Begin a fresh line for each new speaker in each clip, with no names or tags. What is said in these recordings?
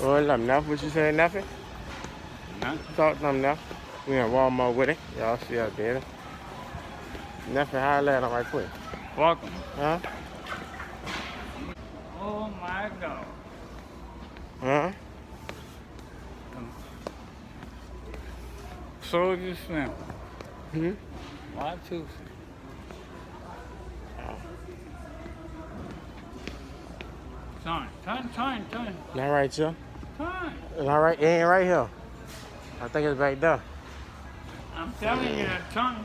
Oh, làm enough? What you say, nothing?
Nothing.
Talk something enough. We in Walmart with it. Y'all see out there. Nothing highlight on right quick.
Welcome.
Huh?
Oh my God.
Huh?
Soldier Slim.
Hmm?
Watusi. Turn.
Not right, y'all.
Turn.
Not right. It ain't right here. I think it's back there.
I'm telling you, turn.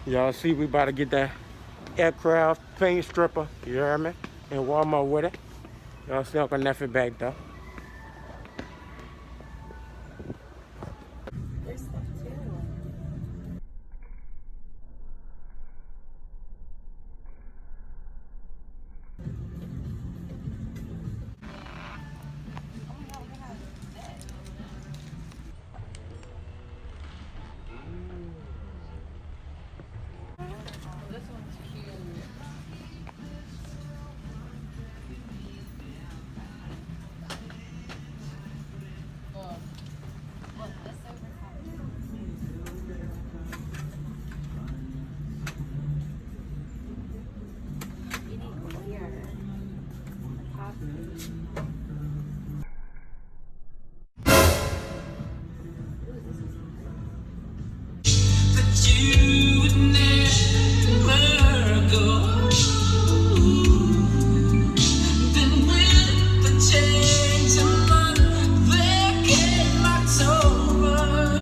Y'all see we about to get that aircraft paint stripper. You hear me? In Walmart with it. Y'all see Uncle Neffy back there.
There's stuff too. This one's cute. Look, this you need clear.
But you would never go. Then with the change of month, there came October.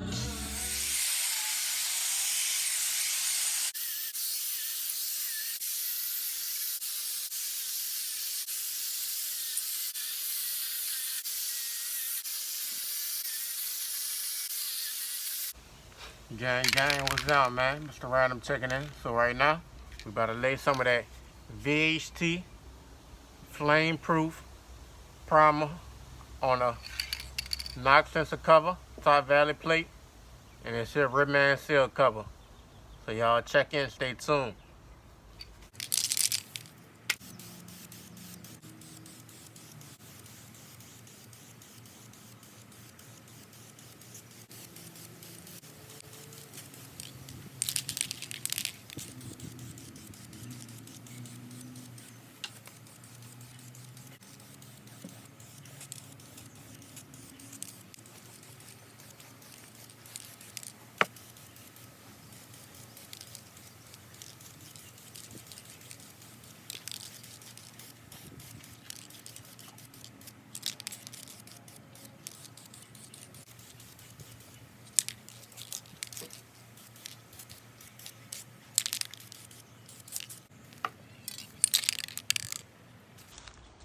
Gang, what's down, man? Mr. Random checking in. So right now, we about to lay some of that VHT flame proof primer on a knock sensor cover, top valley plate, and it's here Ripman seal cover. So y'all check in, stay tuned.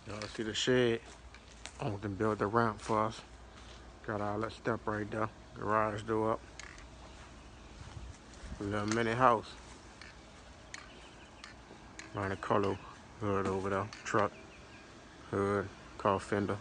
Y'all see the shed? I want to build the ramp for us. Got all that stuff right there. Garage door up. Little mini house. Monte Carlo hood over there. Truck hood. Car fender.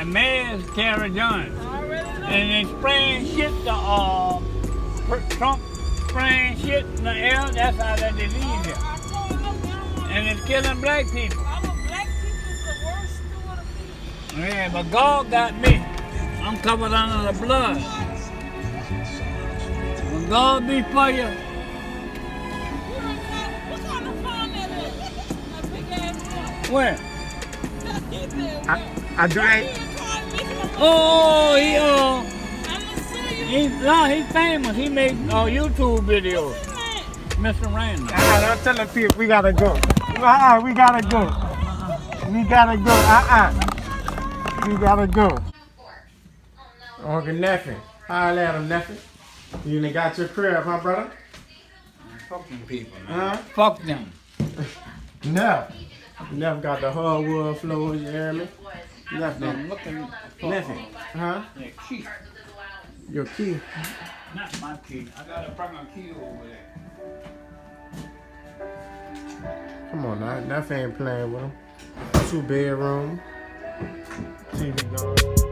mayor's carry guns. And they spraying shit to Trump spraying shit in the air. That's how that disease is. And it's killing black people. Yeah, but God got me. I'm covered under the blood. When God be for you, where?
I drank.
Oh, he's famous. He make YouTube videos. Mr. Randall.
I'm telling people we gotta go. We gotta go. We gotta go. We gotta go. Uncle Neffy. Holla at him, Neffy. You done got your crib, huh, brother?
Fuck them people, man.
Huh?
Fuck them.
Neff. Neff got the hardwood floors, you hear me? Neff,
I'm looking for
Neffy. Huh?
that key.
Your key.
Not my key. I got a fucking key over there.
Come on now. Neff ain't playing with him. 2 bedroom. TV going.